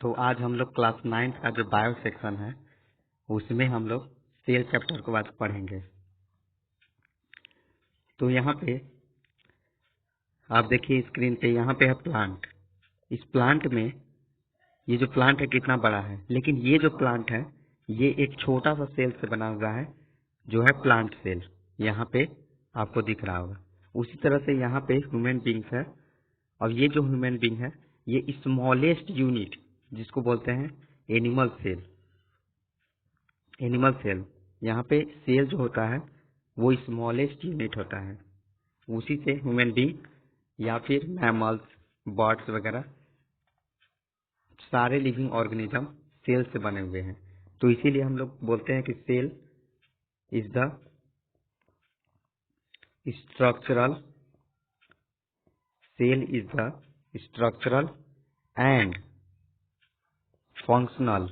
तो आज हम लोग क्लास 9 का जो बायो सेक्शन है उसमें हम लोग सेल चैप्टर को आज पढ़ेंगे। तो यहाँ पे आप देखिए स्क्रीन पे, यहाँ पे है प्लांट। इस प्लांट में ये जो प्लांट है कितना बड़ा है, लेकिन ये जो प्लांट है ये एक छोटा सा सेल से बना हुआ है जो है प्लांट सेल। यहाँ पे आपको दिख रहा होगा। उसी तरह से यहाँ पे ह्यूमन बींग्स है, और ये जो ह्यूमन बींग है ये स्मॉलेस्ट यूनिट जिसको बोलते हैं एनिमल सेल। एनिमल सेल, यहाँ पे सेल जो होता है वो स्मॉलेस्ट यूनिट होता है। उसी से ह्यूमन बींग या फिर मैमल्स, बर्ड्स वगैरह सारे लिविंग ऑर्गेनिज्म सेल से बने हुए हैं। तो इसीलिए हम लोग बोलते हैं कि cell is the structural cell is the structural and functional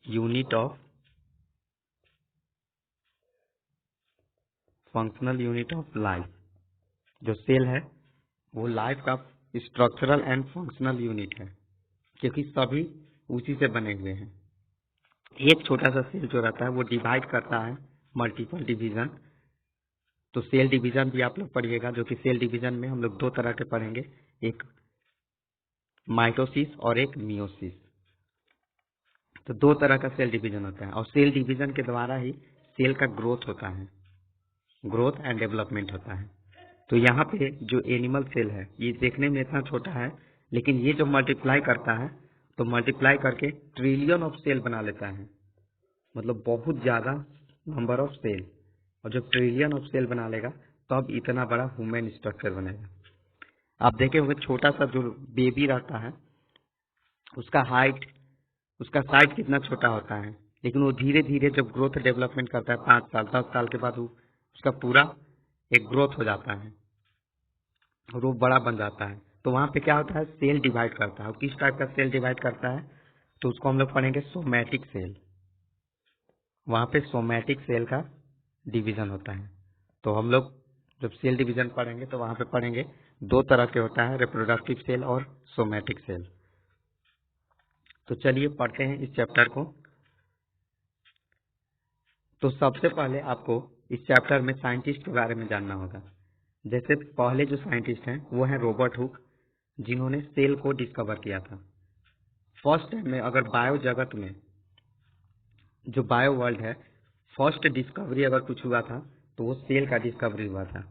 unit of life. जो सेल है वो लाइफ का स्ट्रक्चरल एंड फंक्शनल यूनिट है, क्योंकि सभी उसी से बने हुए हैं। एक छोटा सा सेल जो रहता है वो डिवाइड करता है मल्टीपल डिवीजन। तो सेल डिवीजन भी आप लोग पढ़िएगा, जो कि सेल डिवीजन में हम लोग दो तरह के पढ़ेंगे, एक माइटोसिस और एक मियोसिस। तो दो तरह का सेल डिवीजन होता है, और सेल डिवीजन के द्वारा ही सेल का ग्रोथ होता है, ग्रोथ एंड डेवलपमेंट होता है। तो यहाँ पे जो एनिमल सेल है ये देखने में इतना छोटा है, लेकिन ये जो मल्टीप्लाई करता है तो मल्टीप्लाई करके ट्रिलियन ऑफ सेल बना लेता है, मतलब बहुत ज्यादा नंबर ऑफ सेल। और जब ट्रिलियन ऑफ सेल बना लेगा तब इतना बड़ा ह्यूमन स्ट्रक्चर बनेगा। आप देखे होंगे छोटा सा जो बेबी रहता है उसका साइज कितना छोटा होता है, लेकिन वो धीरे धीरे जब ग्रोथ डेवलपमेंट करता है 5 साल 10 साल के बाद वो उसका पूरा एक ग्रोथ हो जाता है और वो बड़ा बन जाता है। तो वहां पे क्या होता है, सेल डिवाइड करता है। और किस टाइप का सेल डिवाइड करता है तो उसको हम लोग पढ़ेंगे सोमैटिक सेल। वहां पे सोमैटिक सेल का डिवीजन होता है। तो हम लोग जब सेल डिवीजन पढ़ेंगे तो वहां पे पढ़ेंगे दो तरह के होता है, रिप्रोडक्टिव सेल और सोमैटिक सेल। तो चलिए पढ़ते हैं इस चैप्टर को। तो सबसे पहले आपको इस चैप्टर में साइंटिस्ट के बारे में जानना होगा। जैसे पहले जो साइंटिस्ट हैं वो हैं रॉबर्ट हुक, जिन्होंने सेल को डिस्कवर किया था। फर्स्ट टाइम में अगर बायो जगत में, जो बायो वर्ल्ड है, फर्स्ट डिस्कवरी अगर कुछ हुआ था तो वो सेल का डिस्कवरी हुआ था।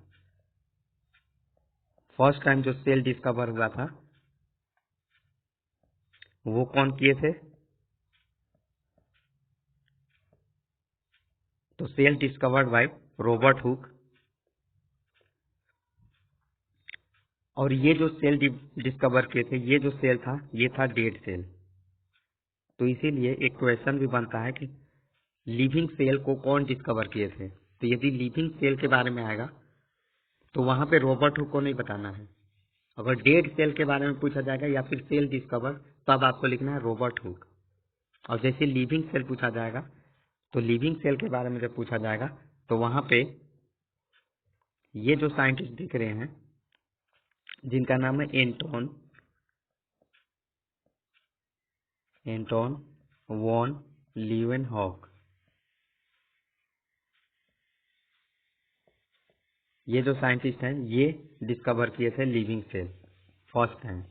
फर्स्ट टाइम जो सेल डिस्कवर हुआ था वो कौन किए थे, तो cell discovered by Robert Hooke. और ये जो सेल डिस्कवर किए थे, ये जो सेल था ये था डेड सेल। तो इसीलिए एक क्वेश्चन भी बनता है कि लिविंग सेल को कौन डिस्कवर किए थे। तो यदि लिविंग सेल के बारे में आएगा तो वहां पे रॉबर्ट हुक को नहीं बताना है। अगर डेड सेल के बारे में पूछा जाएगा या फिर सेल डिस्कवर, तब आपको लिखना है रॉबर्ट हुक। और जैसे लिविंग सेल पूछा जाएगा तो लिविंग सेल के बारे में जब पूछा जाएगा तो वहां पे ये जो साइंटिस्ट दिख रहे हैं जिनका नाम है एंटोन वॉन लीवेनहॉक, ये जो साइंटिस्ट हैं ये डिस्कवर किए थे लिविंग सेल फर्स्ट टाइम।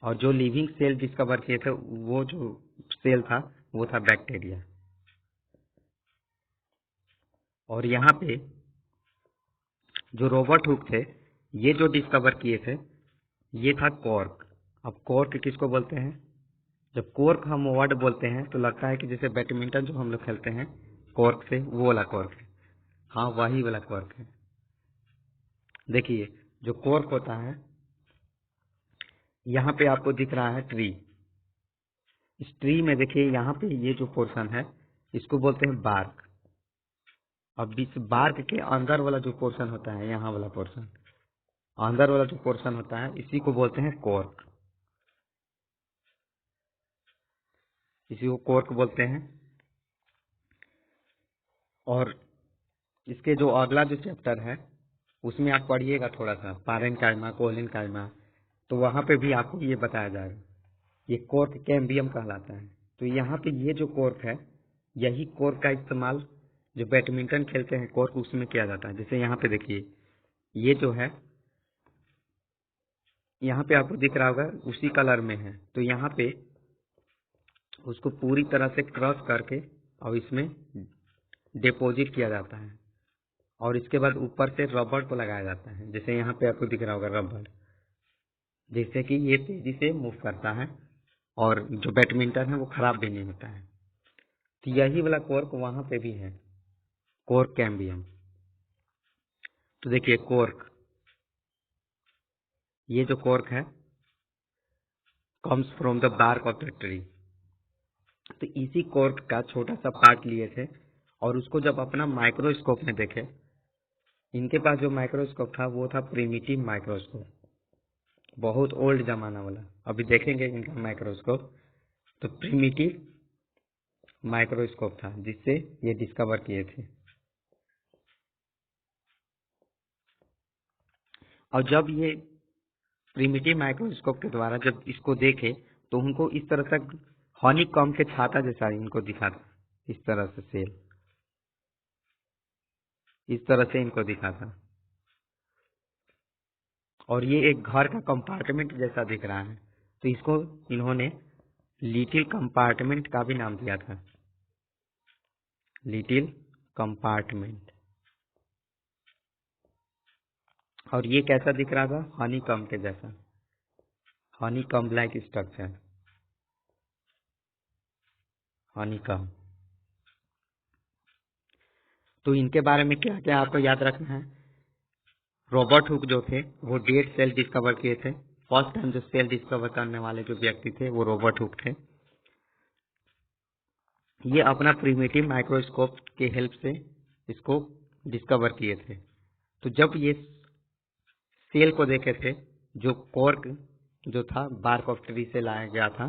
और जो लिविंग सेल डिस्कवर किए थे वो जो सेल था वो था बैक्टीरिया। और यहाँ पे जो रॉबर्ट हुक थे ये जो डिस्कवर किए थे ये था कॉर्क। अब कॉर्क किसको बोलते हैं, जब कॉर्क हम वर्ड बोलते हैं तो लगता है कि जैसे बैडमिंटन जो हम लोग खेलते हैं कॉर्क से, वो वाला कॉर्क है। हाँ, वही वाला कॉर्क है। देखिए जो कॉर्क होता है, यहाँ पे आपको दिख रहा है ट्री। इस ट्री में देखिए यहाँ पे ये जो पोर्शन है इसको बोलते हैं बार्क। अब इस बार्क के अंदर वाला जो पोर्शन होता है, यहाँ वाला पोर्शन, अंदर वाला जो पोर्शन होता है इसी को बोलते हैं कॉर्क। इसी को कॉर्क बोलते हैं। और इसके जो अगला जो चैप्टर है उसमें आप पढ़िएगा थोड़ा सा पारेन्काइमा कोलेनकाइमा, तो वहाँ पे भी आपको ये बताया जाएगा। ये कोर्क कैम्बियम कहलाता है। तो यहाँ पे ये जो कोर्क है, यही कोर्क का इस्तेमाल जो बैडमिंटन खेलते हैं कोर्क उसमें किया जाता है। जैसे यहाँ पे देखिए, ये जो है यहाँ पे आपको दिख रहा होगा उसी कलर में है। तो यहाँ पे उसको पूरी तरह से क्रश करके और इसमें डिपॉजिट किया जाता है और इसके बाद ऊपर से रबड़ को लगाया जाता है। जैसे यहाँ पे आपको दिख रहा होगा रबड़, जिससे कि ये तेजी से मूव करता है और जो बैडमिंटन है वो खराब भी नहीं होता है। तो यही वाला कोर्क वहां पे भी है, कोर्क कैम्बियम। तो देखिए कोर्क, ये जो कोर्क है comes from the bark of the tree. तो इसी कोर्क का छोटा सा पार्ट लिए थे और उसको जब अपना माइक्रोस्कोप में देखे, इनके पास जो माइक्रोस्कोप था वो था प्रिमिटिव माइक्रोस्कोप, बहुत ओल्ड जमाना वाला। अभी देखेंगे इनका माइक्रोस्कोप। तो प्रिमिटिव माइक्रोस्कोप था जिससे ये डिस्कवर किए थे। और जब ये प्रिमिटिव माइक्रोस्कोप के द्वारा जब इसको देखे तो उनको इस तरह तक हनी कॉम के छाता जैसा इनको दिखा था। इस तरह से सेल इस तरह से इनको दिखा था और ये एक घर का कंपार्टमेंट जैसा दिख रहा है। तो इसको इन्होंने लिटिल कंपार्टमेंट का भी नाम दिया था, लिटिल कंपार्टमेंट। और ये कैसा दिख रहा था, हनी कॉम के जैसा, Honey com like structure, Honey com. तो इनके बारे में क्या क्या आपको याद रखना है। रॉबर्ट हुक जो थे वो डेड सेल डिस्कवर किए थे। फर्स्ट टाइम जो सेल डिस्कवर करने वाले जो व्यक्ति थे वो रॉबर्ट हुक थे। ये अपना प्रिमिटिव माइक्रोस्कोप के हेल्प से इसको डिस्कवर किए थे। तो जब ये सेल को देखे थे, जो कॉर्क जो था बार्क ऑफ ट्री से लाया गया था,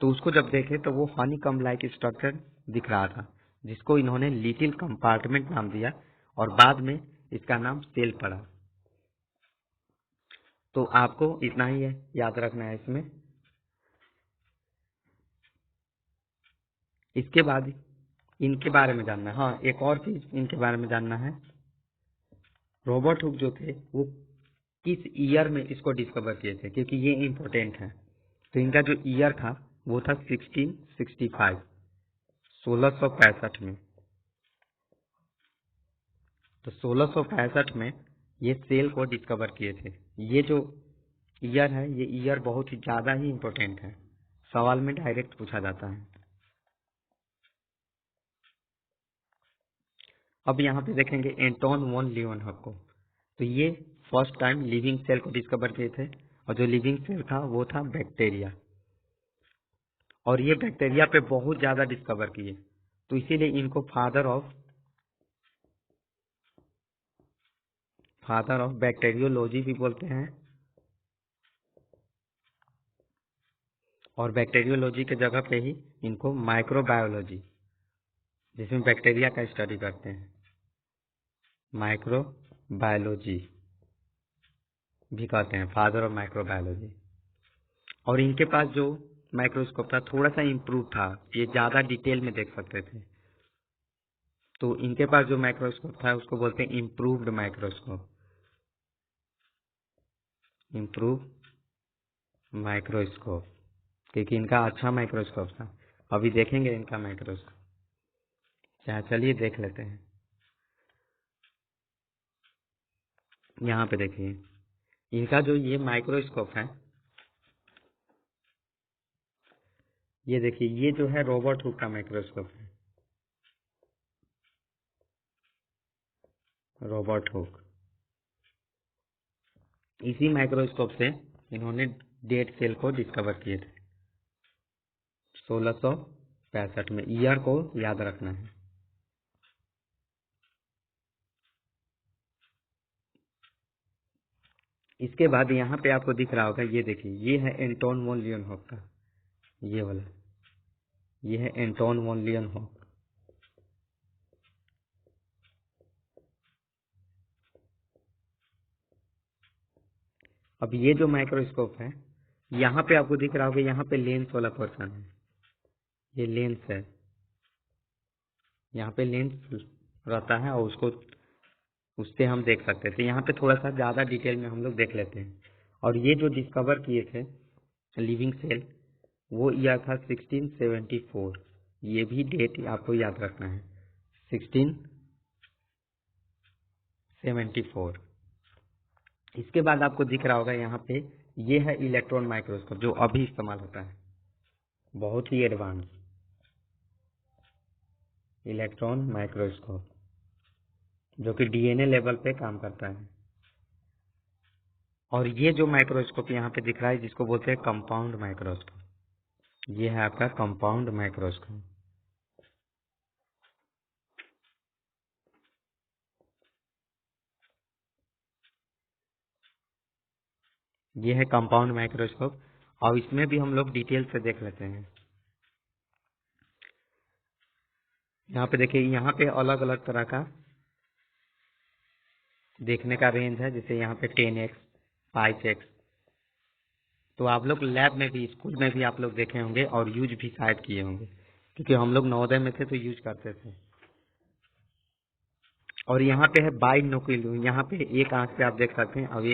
तो उसको जब देखे तो वो हनी कम लाइक स्ट्रक्चर दिख रहा था, जिसको इन्होंने लिटिल कंपार्टमेंट नाम दिया और बाद में इसका नाम सेल पड़ा। तो आपको इतना ही है याद रखना है इसमें। इसके बाद इनके बारे में जानना है। हाँ, एक और चीज इनके बारे में जानना है। रॉबर्ट हुक जो थे वो किस ईयर में इसको डिस्कवर किए थे, क्योंकि ये इम्पोर्टेंट है। तो इनका जो ईयर था वो था 1665, 1665 में। तो 1665 में ये सेल को डिस्कवर किए थे। ये जो ईयर है, ये ईयर बहुत ही ज्यादा ही इम्पोर्टेंट है, सवाल में डायरेक्ट पूछा जाता है। अब यहाँ पे देखेंगे एंटोन वॉन लीeuwenhoek को। तो ये फर्स्ट टाइम लिविंग सेल को डिस्कवर किए थे और जो लिविंग सेल था वो था बैक्टीरिया। और ये बैक्टीरिया पे बहुत ज्यादा डिस्कवर किए, तो इसीलिए इनको फादर ऑफ बैक्टीरियोलॉजी भी बोलते हैं। और बैक्टीरियोलॉजी के जगह पे ही इनको माइक्रोबायोलॉजी, जिसमें बैक्टीरिया का स्टडी करते हैं, माइक्रोबायोलॉजी भी कहते हैं, फादर ऑफ माइक्रोबायोलॉजी। और इनके पास जो माइक्रोस्कोप था थोड़ा सा इम्प्रूव था, ये ज्यादा डिटेल में देख सकते थे। तो इनके पास जो माइक्रोस्कोप था उसको बोलते हैं इम्प्रूव्ड माइक्रोस्कोप, इम्प्रूव माइक्रोस्कोप, क्योंकि इनका अच्छा माइक्रोस्कोप था। अभी देखेंगे इनका माइक्रोस्कोप, चलिए देख लेते हैं। यहाँ पे देखिए इनका जो ये माइक्रोस्कोप है, ये देखिए ये जो है रॉबर्ट हुक का माइक्रोस्कोप है, रॉबर्ट हुक। इसी माइक्रोस्कोप से इन्होंने डेड सेल को डिस्कवर किए थे 1665 में। ईयर को याद रखना है। इसके बाद यहाँ पे आपको दिख रहा होगा, ये देखिए ये है एंटोन वॉन लीeuwenhoek का, ये वाला, ये है एंटोन वॉन लीeuwenhoek। अब ये जो माइक्रोस्कोप है, यहाँ पे आपको दिख रहा होगा, यहाँ पे लेंस वाला पोर्शन है, ये लेंस है, यहाँ पे लेंस रहता है और उससे हम देख सकते थे। यहाँ पे थोड़ा सा ज़्यादा डिटेल में हम लोग देख लेते हैं। और ये जो डिस्कवर किए थे लिविंग सेल, वो ईयर था 1674। ये भी डेट आपको याद रखना है, 1674। इसके बाद आपको दिख रहा होगा यहाँ पे, ये है इलेक्ट्रॉन माइक्रोस्कोप जो अभी इस्तेमाल होता है, बहुत ही एडवांस इलेक्ट्रॉन माइक्रोस्कोप जो कि डीएनए लेवल पे काम करता है। और ये जो माइक्रोस्कोप यहाँ पे दिख रहा है, जिसको बोलते हैं कंपाउंड माइक्रोस्कोप, ये है आपका कंपाउंड माइक्रोस्कोप। ये है कंपाउंड माइक्रोस्कोप, और इसमें भी हम लोग डिटेल से देख लेते हैं। यहाँ पे देखिए, यहाँ पे अलग अलग तरह का देखने का रेंज है, जैसे यहाँ पे 10x 5x। तो आप लोग लैब में भी, स्कूल में भी आप लोग देखे होंगे और यूज भी शायद किए होंगे, क्योंकि हम लोग नवोदय में थे तो यूज करते थे। और यहाँ पे है बाइनोकुलर, यहाँ पे एक आंख से आप देख सकते हैं, और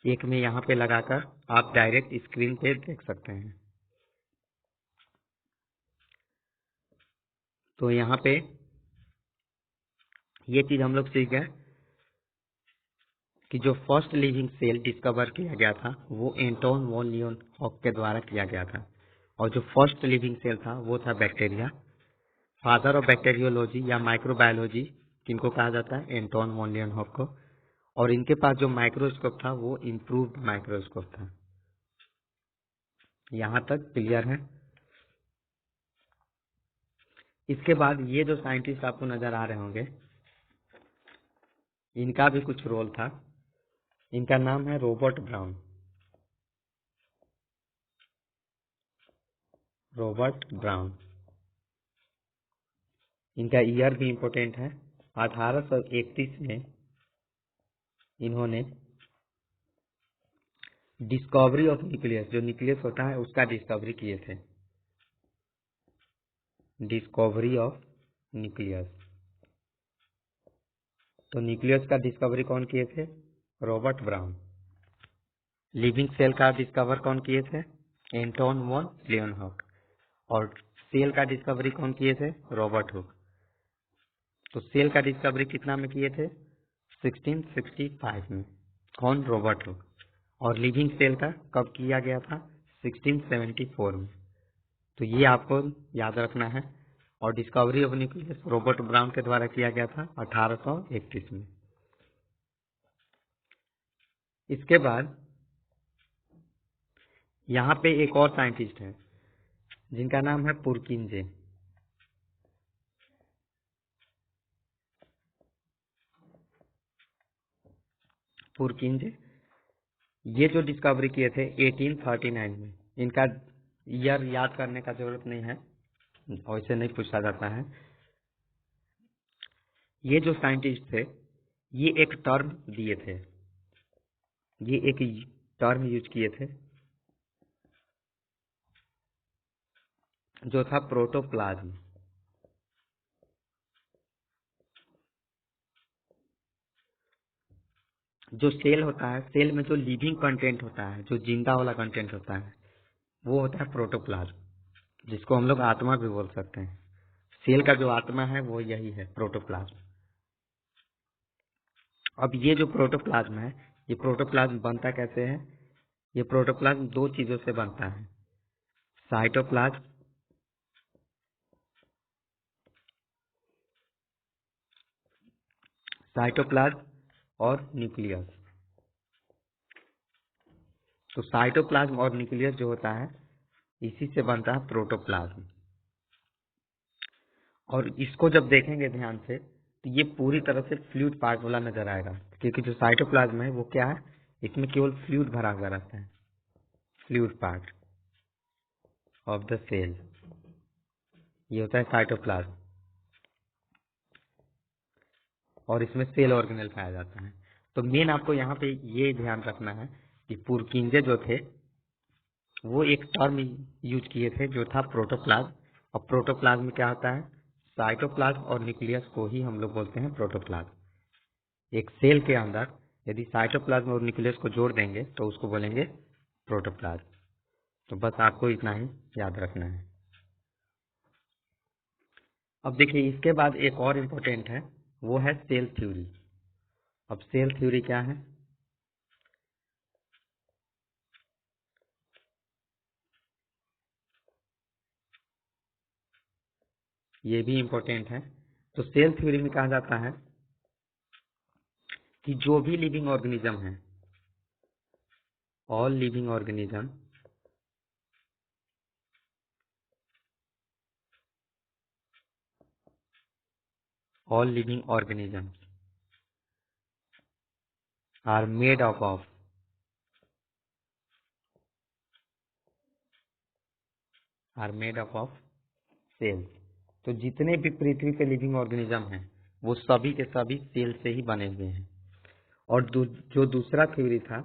एक में यहाँ पे लगाकर आप डायरेक्ट स्क्रीन पे देख सकते हैं। तो यहाँ पे ये चीज हम लोग सीख गए कि जो फर्स्ट लिविंग सेल डिस्कवर किया गया था वो एंटोन वॉन लीeuwenhoek के द्वारा किया गया था। और जो फर्स्ट लिविंग सेल था वो था बैक्टीरिया। फादर ऑफ बैक्टीरियोलॉजी या माइक्रोबायोलॉजी किनको कहा जाता है? एंटोन वॉन लीeuwenhoek को। और इनके पास जो माइक्रोस्कोप था वो इम्प्रूव्ड माइक्रोस्कोप था। यहाँ तक क्लियर है? इसके बाद ये जो साइंटिस्ट आपको नजर आ रहे होंगे, इनका भी कुछ रोल था। इनका नाम है रॉबर्ट ब्राउन। रॉबर्ट ब्राउन, इनका ईयर भी इम्पोर्टेंट है। 1831 में इन्होंने डिस्कवरी ऑफ न्यूक्लियस, जो न्यूक्लियस होता है उसका डिस्कवरी किए थे। Discovery of nucleus. तो न्यूक्लियस का डिस्कवरी कौन किए थे? Robert Brown. लिविंग सेल का डिस्कवर कौन किए थे? Anton von Leeuwenhoek. और सेल का डिस्कवरी कौन किए थे? Robert Hooke. तो सेल का डिस्कवरी कितना में किए थे? 1665 में। कौन? Robert Hooke. और लिविंग सेल का कब किया गया था? 1674 में। तो ये आपको याद रखना है। और discovery of nucleus Robert brown के द्वारा किया गया था 1831 में। इसके बाद यहाँ पे एक और साइंटिस्ट है जिनका नाम है पुरकिंजे। पुरकिंजे ये जो डिस्कवरी किए थे 1839 में। इनका ईयर याद करने का जरूरत नहीं है, वैसे नहीं पूछा जाता है। ये जो साइंटिस्ट थे, ये एक टर्म दिए थे, ये एक टर्म यूज किए थे जो था प्रोटोप्लाज्म। जो सेल होता है, सेल में जो लिविंग कंटेंट होता है, जो जिंदा वाला कंटेंट होता है, वो होता है प्रोटोप्लाज्म, जिसको हम लोग आत्मा भी बोल सकते हैं। सेल का जो आत्मा है वो यही है, प्रोटोप्लाज्म। अब ये जो प्रोटोप्लाज्म है, ये प्रोटोप्लाज्म बनता कैसे है? ये प्रोटोप्लाज्म दो चीजों से बनता है, साइटोप्लाज्म साइटोप्लाज्म और न्यूक्लियस। तो साइटोप्लाज्म और न्यूक्लियस जो होता है, इसी से बनता है प्रोटोप्लाज्म। और इसको जब देखेंगे ध्यान से, तो ये पूरी तरह से फ्लूइड पार्ट वाला नजर आएगा, क्योंकि जो साइटोप्लाज्म है वो क्या है? इसमें केवल फ्लूइड भरा हुआ रहता है, fluid part of the cell, ये होता है साइटोप्लाज्म। और इसमें सेल ऑर्गेनेल पाया जाता है। तो मेन आपको यहाँ पे ये ध्यान रखना है कि पुरकिंजे जो थे वो एक टर्म यूज किए थे जो था प्रोटोप्लाज्म। और प्रोटोप्लाज्म में क्या होता है, साइटोप्लाज्म और न्यूक्लियस को ही हम लोग बोलते हैं प्रोटोप्लाज्म। एक सेल के अंदर यदि साइटोप्लाज्म और न्यूक्लियस को जोड़ देंगे तो उसको बोलेंगे प्रोटोप्लाज्म। तो बस आपको इतना ही याद रखना है। अब देखिए इसके बाद एक और इम्पोर्टेंट है, वो है सेल थ्योरी। अब सेल थ्योरी क्या है, ये भी इम्पोर्टेंट है। तो सेल थ्योरी में कहा जाता है कि जो भी लिविंग ऑर्गेनिज्म है, all living organism all living organisms are made up of cells। तो जितने भी पृथ्वी पे लिविंग ऑर्गेनिज्म हैं वो सभी के सभी सेल से ही बने हुए हैं। और जो दूसरा थ्योरी था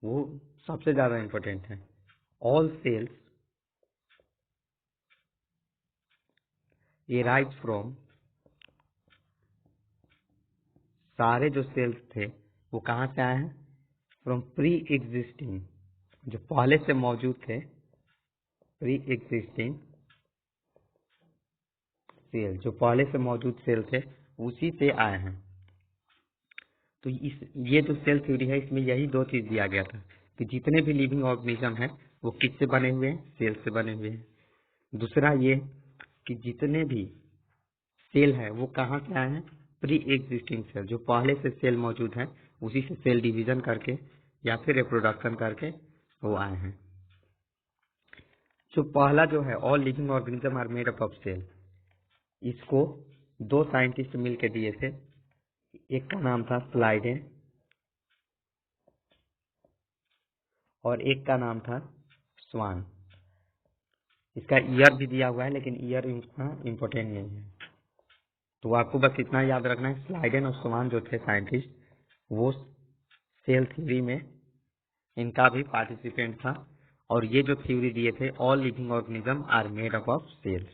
वो सबसे ज्यादा इंपॉर्टेंट है, ऑल सेल्स एराइज फ्रॉम, सारे जो सेल्स थे वो कहाँ से आए हैं, फ्रॉम प्री एग्जिस्टिंग, जो पहले से मौजूद थे, प्री एग्जिस्टिंग सेल, जो पहले से मौजूद सेल थे उसी से आए हैं। तो ये जो सेल थ्योरी है इसमें यही दो चीज दिया गया था कि जितने भी लिविंग ऑर्गेनिज्म हैं वो किससे बने हुए हैं, सेल से बने हुए हैं। दूसरा ये कि जितने भी सेल है वो कहाँ से आए हैं, प्री एग्जिस्टिंग सेल, जो पहले से सेल मौजूद है उसी से सेल डिवीजन करके या फिर रिप्रोडक्शन करके वो आए हैं। जो पहला जो है all living organism are made up of cell, इसको दो साइंटिस्ट मिलकर दिए थे। एक का नाम था स्लाइडे और एक का नाम था स्वान। इसका ईयर भी दिया हुआ है लेकिन ईयर इतना इम्पोर्टेंट नहीं है। तो आपको बस इतना याद रखना है, स्लाइडन और स्वान जो थे साइंटिस्ट वो सेल थ्योरी में इनका भी पार्टिसिपेंट था। और ये जो थ्योरी दिए थे all living organism are made up of cells.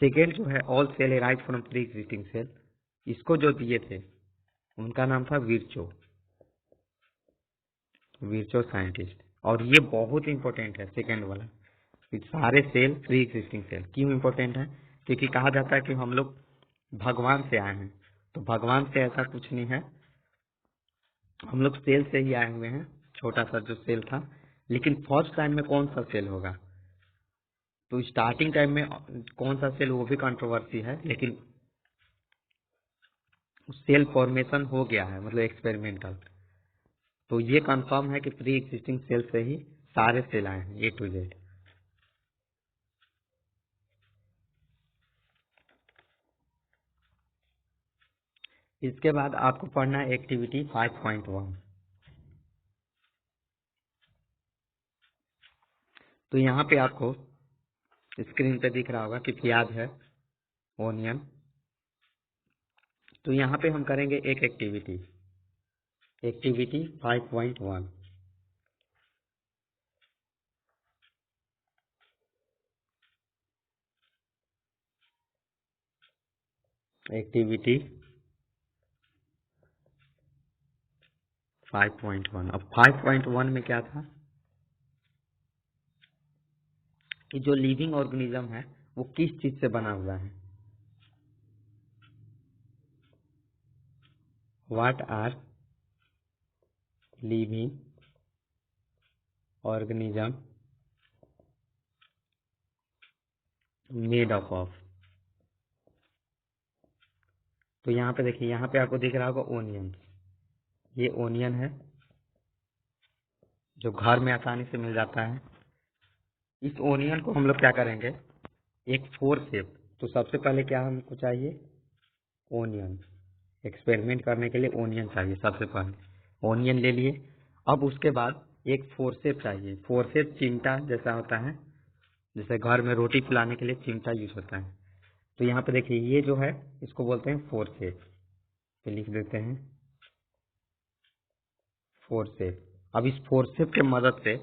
Second जो है all cell arise from pre existing cell, इसको जो दिए थे उनका नाम था विर्चो साइंटिस्ट। और ये बहुत इंपॉर्टेंट है सेकेंड वाला, कि सारे सेल प्री एग्जिस्टिंग सेल। क्यों इंपॉर्टेंट है, क्योंकि कहा जाता है कि हम लोग भगवान से आए हैं। तो भगवान से ऐसा कुछ नहीं है, हम लोग सेल से ही आए हुए हैं, छोटा सा जो सेल था। लेकिन फर्स्ट टाइम में कौन सा सेल होगा, तो स्टार्टिंग टाइम में कौन सा सेल वो भी कंट्रोवर्सी है, लेकिन सेल फॉर्मेशन हो गया है, मतलब एक्सपेरिमेंटल। तो ये कंफर्म है कि प्री एग्जिस्टिंग सेल से ही सारे सेल आए हैं, A to Z। इसके बाद आपको पढ़ना है एक्टिविटी 5.1। तो यहाँ पे आपको स्क्रीन पे दिख रहा होगा कि प्याज है, ओनियन। तो यहाँ पे हम करेंगे एक एक्टिविटी 5.1। एक्टिविटी 5.1। अब 5.1 में क्या था कि जो लिविंग ऑर्गेनिज्म है वो किस चीज से बना हुआ है, what are living organism made up of. तो यहाँ पे देखिए, यहाँ पे आपको दिख रहा होगा ओनियन। ये ओनियन है जो घर में आसानी से मिल जाता है। इस ओनियन को हम लोग क्या करेंगे, एक फोर शेप। तो सबसे पहले क्या हमको चाहिए, ओनियन। एक्सपेरिमेंट करने के लिए ओनियन चाहिए सबसे पहले, ओनियन ले लिए। अब उसके बाद एक फोर्सेप चाहिए। फोर्सेप चिमटा जैसा होता है, जैसे घर में रोटी फुलाने के लिए चिमटा यूज होता है। तो यहाँ पे देखिए ये जो है इसको बोलते हैं फोर्सेप। तो लिख देते हैं फोर्सेप। अब इस फोर्सेप के मदद से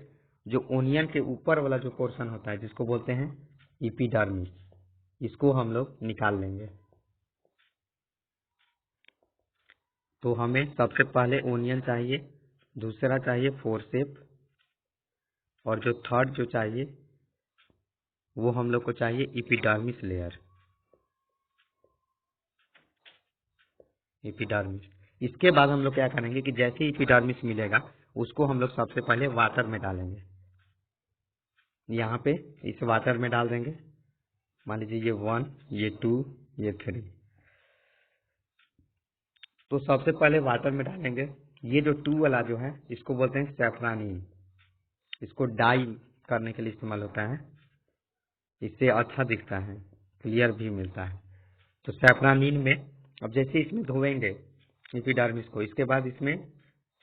जो ओनियन के ऊपर वाला जो पोर्शन होता है जिसको बोलते हैं एपिडर्मिस, इसको हम लोग निकाल लेंगे। तो हमें सबसे पहले ओनियन चाहिए, दूसरा चाहिए फोर्सेप, और जो थर्ड जो चाहिए वो हम लोग को चाहिए एपिडर्मिस लेयर, एपिडर्मिस। इसके बाद हम लोग क्या करेंगे कि जैसे ही एपिडर्मिस मिलेगा उसको हम लोग सबसे पहले वाटर में डालेंगे। यहाँ पे इस वाटर में डाल देंगे, मान लीजिए ये 1, ये 2, ये 3। तो सबसे पहले वाटर में डालेंगे। ये जो 2 वाला जो है इसको बोलते हैं सैफरानीन, इसको डाई करने के लिए इस्तेमाल होता है, इससे अच्छा दिखता है, क्लियर भी मिलता है। तो सैफरानीन में अब जैसे इसमें धोएंगे एपिडर्मिस को, इसके बाद इसमें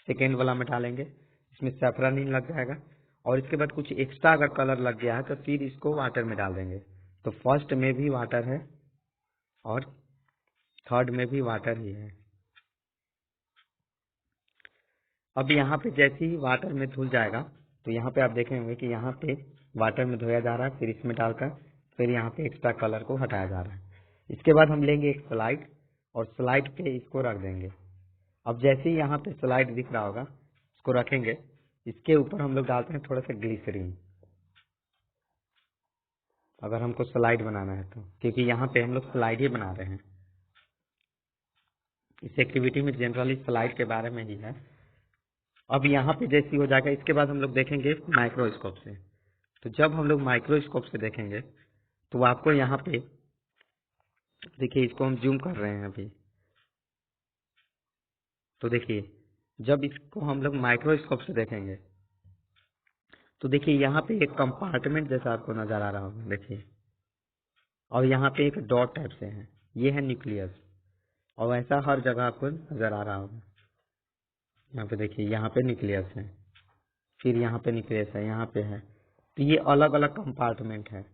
सेकेंड वाला में डालेंगे, इसमें सैफरानीन लग जाएगा, और इसके बाद कुछ एक्स्ट्रा अगर कलर लग गया है तो फिर इसको वाटर में डाल देंगे। तो फर्स्ट में भी वाटर है और थर्ड में भी वाटर ही है। अब यहाँ पे जैसे ही वाटर में धुल जाएगा तो यहाँ पे आप देखेंगे कि यहाँ पे वाटर में धोया जा रहा है, फिर इसमें डालकर फिर यहाँ पे एक्स्ट्रा कलर को हटाया जा रहा है। इसके बाद हम लेंगे एक स्लाइड और स्लाइड पे इसको रख देंगे। अब जैसे ही यहाँ पे स्लाइड दिख रहा होगा इसको रखेंगे, इसके ऊपर हम लोग डालते हैं थोड़ा सा ग्लिसरीन, अगर हमको स्लाइड बनाना है तो, क्योंकि यहाँ पे हम लोग स्लाइड ही बना रहे हैं। इस एक्टिविटी में जनरली स्लाइड के बारे में ही है। अब यहाँ पे जैसी हो जाएगा इसके बाद हम लोग देखेंगे माइक्रोस्कोप से। तो जब हम लोग माइक्रोस्कोप से देखेंगे तो आपको यहाँ पे देखिए, इसको हम जूम कर रहे हैं अभी। तो देखिए जब इसको हम लोग माइक्रोस्कोप से देखेंगे तो देखिए यहाँ पे एक कंपार्टमेंट जैसा आपको नजर आ रहा होगा, देखिए, और यहाँ पे एक डॉट टाइप से है, ये है न्यूक्लियस, और ऐसा हर जगह आपको नजर आ रहा होगा। यहाँ पे देखिए, यहाँ पे न्यूक्लियस है, फिर यहाँ पे न्यूक्लियस है, यहाँ पे है। तो ये अलग अलग कंपार्टमेंट है,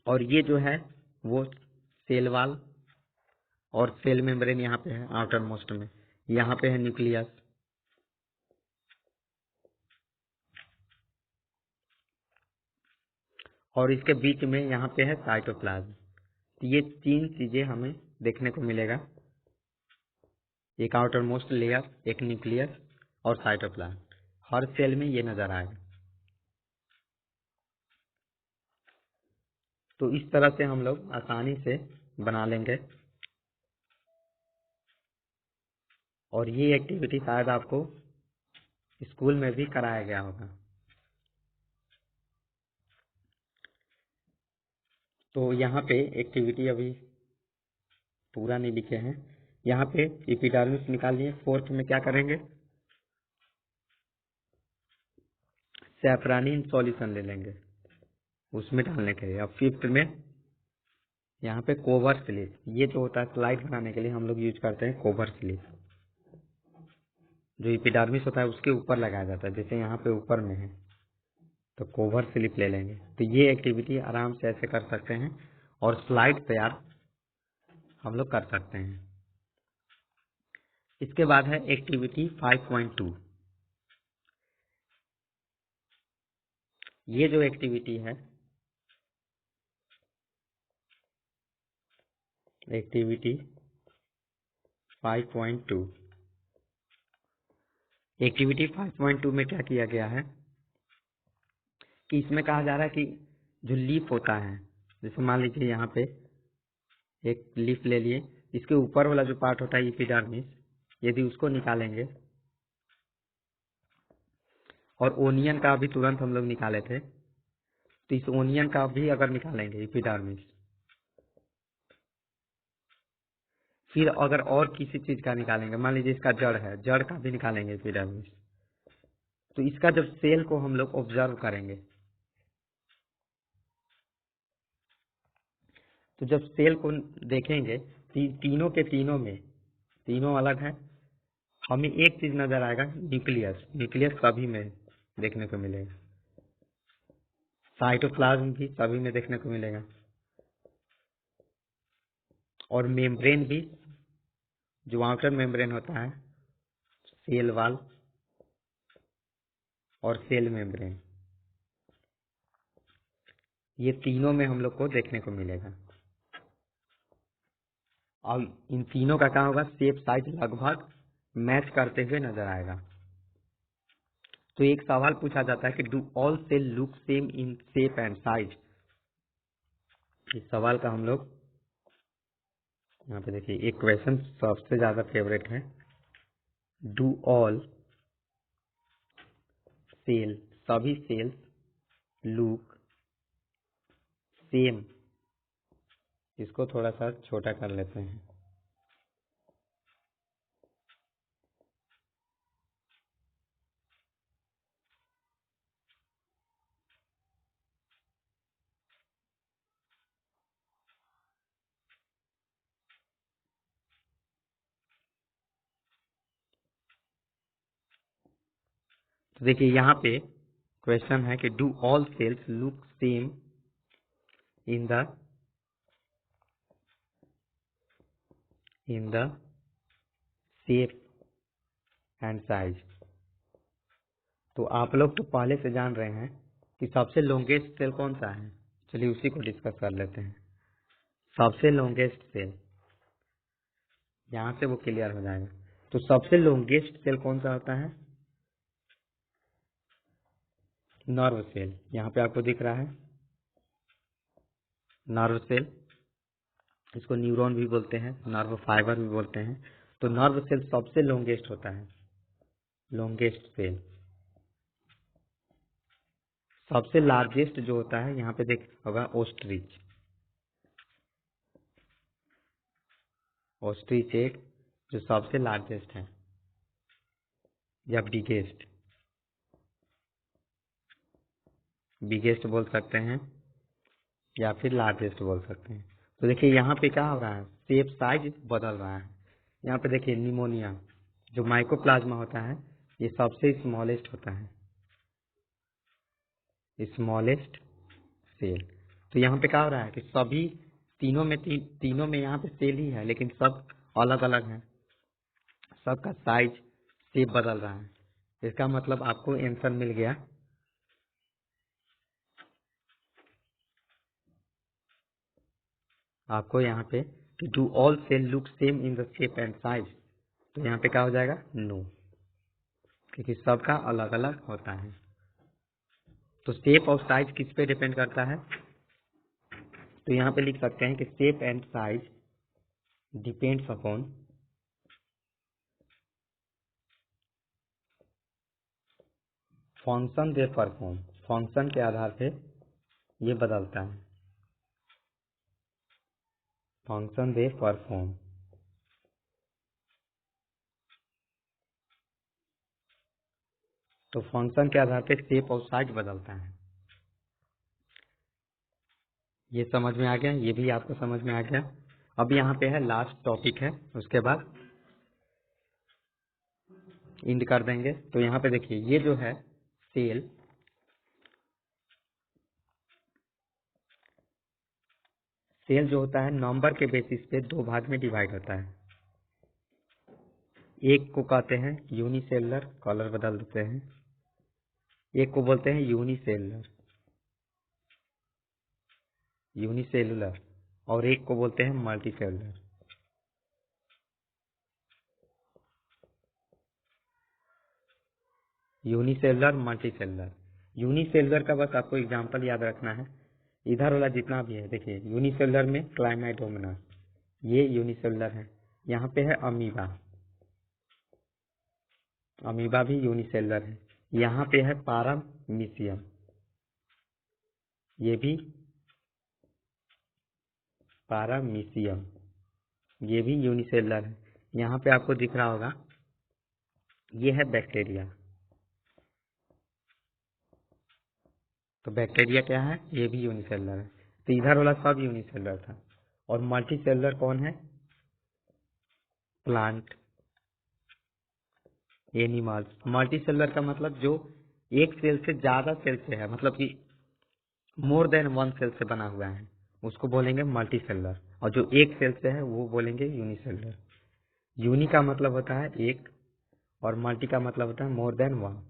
और ये जो है वो सेल वाल और सेल मेम्ब्रेन यहाँ पे है आउटर मोस्ट में, यहाँ पे है न्यूक्लियस, और इसके बीच में यहाँ पे है साइटोप्लाज्म। तो ये 3 चीजें हमें देखने को मिलेगा, एक आउटर मोस्ट लेयर, एक न्यूक्लियस और साइटोप्लाज्म। हर सेल में ये नजर आएगा। तो इस तरह से हम लोग आसानी से बना लेंगे, और ये एक्टिविटी शायद आपको स्कूल में भी कराया गया होगा। तो यहाँ पे एक्टिविटी अभी पूरा नहीं लिखे हैं। यहाँ पे एपिडर्मिस निकालिए। फोर्थ में क्या करेंगे, सैफरानीन सॉल्यूशन ले लेंगे उसमें डालने के लिए। अब फिफ्थ में यहाँ पे कोवर स्लिप, ये जो होता है स्लाइड बनाने के लिए हम लोग यूज करते हैं कोवर स्लिप, जो एपिडर्मिस होता है उसके ऊपर लगाया जाता है, जैसे यहाँ पे ऊपर में है तो कोवर स्लिप ले लेंगे। तो ये एक्टिविटी आराम से ऐसे कर सकते हैं, और स्लाइड तैयार हम लोग कर सकते हैं। इसके बाद है एक्टिविटी 5.2। ये जो एक्टिविटी है, एक्टिविटी 5.2, एक्टिविटी 5.2 में क्या किया गया है कि इसमें कहा जा रहा है कि जो लीफ होता है, जैसे मान लीजिए यहाँ पे एक लीफ ले लिए, इसके ऊपर वाला जो पार्ट होता है एपिडर्मिस, यदि उसको निकालेंगे, और ओनियन का भी तुरंत हम लोग निकाले थे, तो इस ओनियन का भी अगर निकालेंगे एपिडर्मिस, फिर अगर और किसी चीज का निकालेंगे, मान लीजिए इसका जड़ है, जड़ का भी निकालेंगे एपिडर्मिस, तो इसका जब सेल को हम लोग ऑब्जर्व करेंगे, तो जब सेल को देखेंगे तीनों के तीनों में, तीनों अलग है, हमें एक चीज नजर आएगा, न्यूक्लियस। न्यूक्लियस सभी में देखने को मिलेगा, साइटोप्लाज्म भी सभी में देखने को मिलेगा, और मेम्ब्रेन भी, जो आउटर मेम्ब्रेन होता है सेल वॉल और सेल मेम्ब्रेन, ये तीनों में हम लोग को देखने को मिलेगा। और इन तीनों का क्या होगा, शेप साइज लगभग मैच करते हुए नजर आएगा। तो एक सवाल पूछा जाता है कि do all cell look same in shape and size. इस सवाल का हम लोग यहाँ पे देखिए, एक क्वेश्चन सबसे ज्यादा फेवरेट है, डू ऑल सेल, सभी सेल्स लुक सेम। इसको थोड़ा सा छोटा कर लेते हैं। तो देखिए यहाँ पे क्वेश्चन है कि do all cells look same in the shape and size. तो आप लोग तो पहले से जान रहे हैं कि सबसे लॉन्गेस्ट सेल कौन सा है। चलिए उसी को डिस्कस कर लेते हैं। सबसे लॉन्गेस्ट सेल, यहाँ से वो क्लियर हो जाएगा। तो सबसे लॉन्गेस्ट सेल कौन सा होता है, नर्व सेल। यहाँ पे आपको दिख रहा है नर्व सेल, इसको न्यूरॉन भी बोलते हैं, नर्व फाइबर भी बोलते हैं। तो नर्व सेल सबसे लॉन्गेस्ट होता है, लॉन्गेस्ट सेल। सबसे लार्जेस्ट जो होता है, यहाँ पे देख होगा ओस्ट्रिच, ओस्ट्रिच एक जो सबसे लार्जेस्ट है, या बिगेस्ट, बिगेस्ट बोल सकते हैं या फिर लार्जेस्ट बोल सकते हैं। तो देखिए यहाँ पे क्या हो रहा है, शेप साइज बदल रहा है। यहाँ पे देखिए निमोनिया जो माइकोप्लाज्मा होता है, ये सबसे स्मॉलेस्ट होता है, स्मॉलेस्ट सेल। तो यहाँ पे क्या हो रहा है कि सभी तीनों में तीनों में यहाँ पे सेल ही है, लेकिन सब अलग अलग है, सबका साइज शेप बदल रहा है। इसका मतलब आपको आंसर मिल गया। आपको यहाँ पे do all cell look same in the shape and size, तो यहाँ पे क्या हो जाएगा, नो, क्योंकि सबका अलग अलग होता है। तो शेप और साइज किस पे डिपेंड करता है, तो यहाँ पे लिख सकते हैं कि shape and size depends upon function they perform. Function के आधार पे ये बदलता है, फंक्शन दे परफॉर्म। तो फंक्शन के आधार पे शेप और साइज बदलता है। ये समझ में आ गया, ये भी आपको समझ में आ गया। अब यहाँ पे है लास्ट टॉपिक है, उसके बाद इंड कर देंगे। तो यहाँ पे देखिए, ये जो है सेल, सेल जो होता है नंबर के बेसिस पे दो भाग में डिवाइड होता है। एक को कहते हैं यूनिसेलुलर, कलर बदल देते हैं, एक को बोलते हैं यूनिसेलुलर, यूनिसेलुलर, और एक को बोलते हैं मल्टीसेलुलर। Unicellular, multicellular. यूनिसेलुलर का बस आपको एग्जांपल याद रखना है। इधर वाला जितना भी है, देखिए यूनिसेलुलर में क्लाइमाइडोमोनास, ये यूनिसेलुलर है। यहाँ पे है अमीबा, अमीबा भी यूनिसेलुलर है। यहाँ पे है पारामीशियम, ये भी पारामीशियम, ये भी यूनिसेलुलर है। यहाँ पे आपको दिख रहा होगा, ये है बैक्टीरिया। तो बैक्टीरिया क्या है, ये भी यूनिसेलुलर है। तो इधर वाला सब यूनिसेलुलर था। और मल्टीसेलुलर कौन है, प्लांट, एनिमल्स। मल्टीसेलुलर का मतलब जो एक सेल से ज्यादा सेल से है, मतलब कि मोर देन वन सेल से बना हुआ है, उसको बोलेंगे मल्टीसेलुलर। और जो एक सेल से है वो बोलेंगे यूनिसेलुलर। यूनि का मतलब होता है एक, और मल्टी का मतलब होता है मोर देन वन।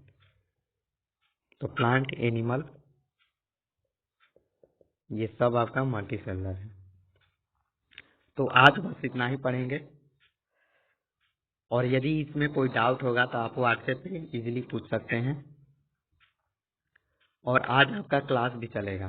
तो प्लांट, एनिमल, ये सब आपका मल्टी सेलुलर है। तो आज बस इतना ही पढ़ेंगे, और यदि इसमें कोई डाउट होगा तो आप व्हाट्सएप पे इजीली पूछ सकते हैं, और आज आपका क्लास भी चलेगा।